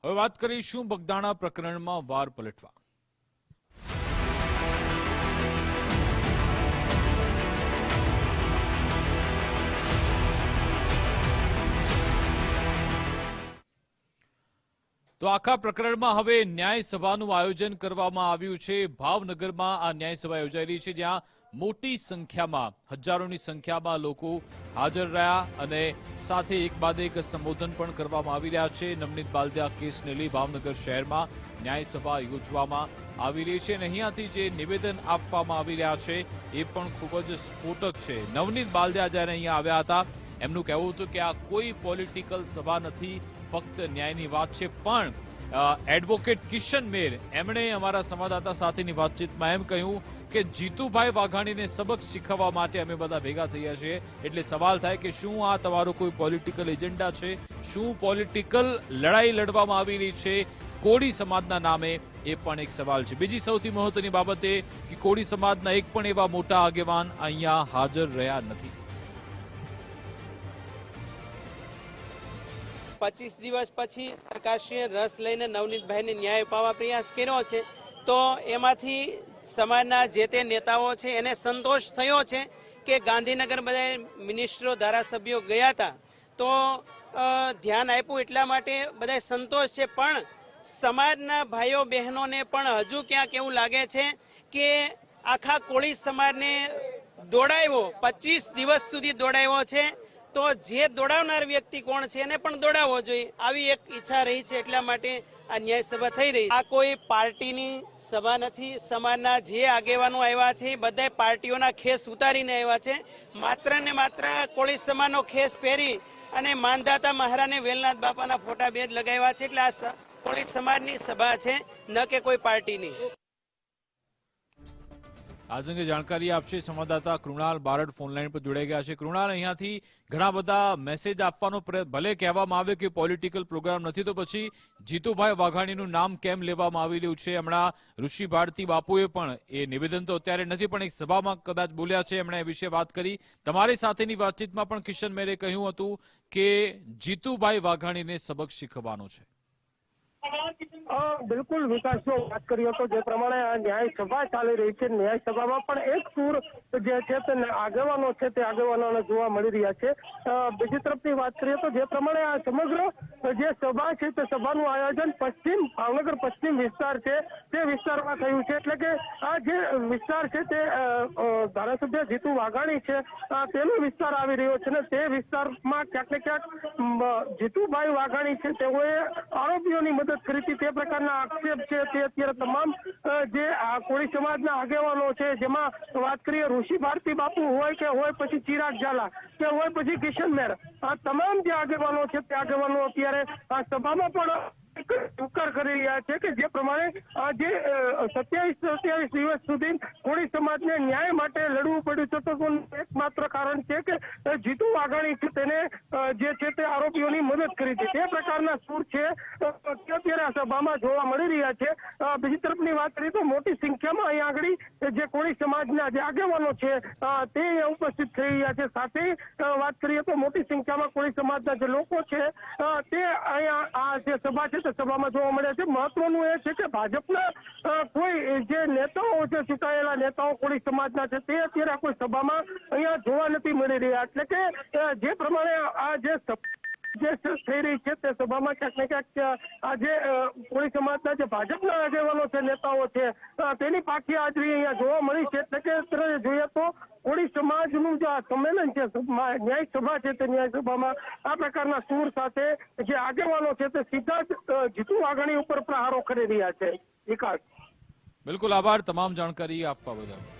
હવે વાત કરીશું બગદાણા પ્રકરણમાં વાર પલટવા। તો આખા પ્રકરણમાં હવે ન્યાય સભાનું આયોજન કરવામાં આવ્યું છે। ભાવનગરમાં આ ન્યાય સભા યોજાઈ રહી છે, જ્યાં મોટી સંખ્યામાં હજારોની સંખ્યામાં લોકો હાજર રહ્યા અને સાથે એક બાદ એક સંબોધન પણ કરવામાં આવી રહ્યા છે। નવનીત બાલદિયા કેસને લઈ ભાવનગર શહેરમાં ન્યાય સભા યોજવામાં આવી રહી છે અને અહીંયાથી જે નિવેદન આપવામાં આવી રહ્યા છે એ પણ ખૂબ જ સ્ફોટક છે। નવનીત બાલદિયા જ્યારે અહીંયા આવ્યા હતા, એમનું કહેવું હતું કે આ કોઈ પોલિટિકલ સભા નથી, ફક્ત ન્યાયની વાત છે। પણ એડવોકેટ કિશન મેર એમણે અમારા સંવાદદાતા સાથેની વાતચીતમાં એમ કહ્યું કે જીતુભાઈ વાઘાણીને સબક શીખવવા માટે અમે બધા ભેગા થયા છીએ। એટલે સવાલ થાય કે શું આ તમારો કોઈ પોલિટિકલ એજન્ડા છે? શું પોલિટિકલ લડાઈ લડવામાં આવી રહી છે કોળી સમાજના નામે? એ પણ એક સવાલ છે। બીજી સૌથી મહત્વની બાબત એ કે કોળી સમાજના એક પણ એવા મોટા આગેવાન અહીંયા હાજર રહ્યા નથી। 25 દિવસ પછી સરકારશ્રીએ રસ લઈને નવનીતભાઈને ન્યાય અપાવવા પ્રયાસ કર્યો છે, તો એમાંથી સમાજના જે તે નેતાઓ છે એને સંતોષ થયો છે કે ગાંધીનગર બધા મિનિસ્ટરો ધારાસભ્યો ગયા હતા તો ધ્યાન આપ્યું, એટલા માટે બધા સંતોષ છે। પણ સમાજના ભાઈઓ બહેનોને પણ હજુ ક્યાંક એવું લાગે છે કે આખા કોળી સમાજને દોડાવ્યો, 25 દિવસ સુધી દોડાવ્યો છે, તો જે દોડાવનાર વ્યક્તિ કોણ છે એને પણ દોડાવવો જોઈએ, આવી એક ઈચ્છા રહી છે। એટલા માટે આ ન્યાય સભા થઈ રહી। આ કોઈ પાર્ટીની સભા નથી। સમાજના જે આગેવાનો આવ્યા છે બધા પાર્ટીઓના ખેસ ઉતારીને આવ્યા છે। માત્ર ને માત્ર કોળી સમાજનો ખેસ પહેરી અને માનદાતા મહારાને વેલનાથ બાપાના ફોટા બેજ લગાવ્યા છે। એટલે આ કોળી સમાજની સભા છે, ન કે કોઈ પાર્ટીની। આજ અંગે જાણકારી આપશે સંવાદદાતા કૃણાલ બારડ ફોનલાઈન પર જોડાઈ ગયા છે। કૃણાલ, અહીંયાથી ઘણા બધા મેસેજ આપવાનો ભલે કહેવામાં આવે કે પોલિટિકલ પ્રોગ્રામ નથી, તો પછી જીતુભાઈ વાઘાણીનું નામ કેમ લેવામાં આવી રહ્યું છે? હમણાં ઋષિ ભારતી બાપુએ પણ એ નિવેદન તો અત્યારે નથી પણ એક સભામાં કદાચ બોલ્યા છે, એમણે એ વિશે વાત કરી। તમારી સાથેની વાતચીતમાં પણ કિશન મેરે કહ્યું હતું કે જીતુભાઈ વાઘાણીને સબક શીખવવાનો છે। બિલકુલ વિકાસ, જો વાત કરીએ તો જે પ્રમાણે આ ન્યાય સભા ચાલી રહી છે, ન્યાય સભામાં પણ એક સૂર જે છે તે આગેવાનો છે તે આગેવાનોને જોવા મળી રહ્યા છે। બીજી તરફની વાત કરીએ તો જે પ્રમાણે આ સમગ્ર જે સભા છે તે સભાનું આયોજન ભાવનગર પશ્ચિમ વિસ્તાર છે તે વિસ્તારમાં થયું છે। એટલે કે આ જે વિસ્તાર છે તે ધારાસભ્ય જીતુ વાઘાણી છે તેનો વિસ્તાર આવી રહ્યો છે ને તે વિસ્તારમાં ક્યાંક ને ક્યાંક જીતુભાઈ વાઘાણી છે તેઓએ આરોપીઓની મદદ કરી હતી તે પ્રકારના આક્ષેપ છે તે અત્યારે તમામ જે કોળી સમાજના આગેવાનો છે, જેમાં વાત કરીએ ઋષિ ભારતી બાપુ હોય કે હોય પછી ચિરાગ ઝાલા કે હોય પછી કિશન મેર, આ તમામ જે આગેવાનો છે તે આગેવાનો અત્યારે આ સભામાં પણ સ્વીકાર કરી રહ્યા છે કે જે પ્રમાણે જે 27 દિવસ સુધી કોળી સમાજને ન્યાય માટે લડવું પડ્યું છે, તો એકમાત્ર કારણ છે કે જીતુ વાઘાણી છે તેને જે છે તે આરોપીઓની મદદ કરી હતી, તે પ્રકારના સૂર છે અત્યારે આ સભામાં જોવા મળી રહ્યા છે। બીજી તરફની વાત કરીએ તો મોટી સંખ્યામાં અહીંયા આગળ જે કોળી સમાજના જે આગેવાનો છે તે ઉપસ્થિત થઈ રહ્યા છે। સાથે વાત કરીએ તો મોટી સંખ્યામાં કોળી સમાજના જે લોકો છે તે અહીંયા આ જે સભા છે સભામાં જોવા મળ્યા છે। મહત્વનું એ છે કે ભાજપના કોઈ જે નેતાઓ છે, ચૂંટાયેલા નેતાઓ કોળી સમાજના છે તે અત્યારે કોઈ સભામાં અહીંયા જોવા નથી મળી રહ્યા। એટલે કે જે પ્રમાણે આ જે થઈ રહી છે તે સભામાં ક્યાંક ને ક્યાંક આજે કોળી સમાજના જે ભાજપના આગેવાનો છે, નેતાઓ છે તેની પાછી હાજરી અહીંયા જોવા મળી છે। એટલે કે જોઈએ તો કોળી સમાજનું જે સંમેલન છે, ન્યાય સભા છે, તે ન્યાય સભામાં આ પ્રકારના સૂર સાથે જે આગેવાનો છે તે સીધા જ જીતુ વાઘાણી ઉપર પ્રહારો કરી રહ્યા છે। વિકાસ, બિલકુલ આભાર તમામ જાણકારી આપવા બદલ।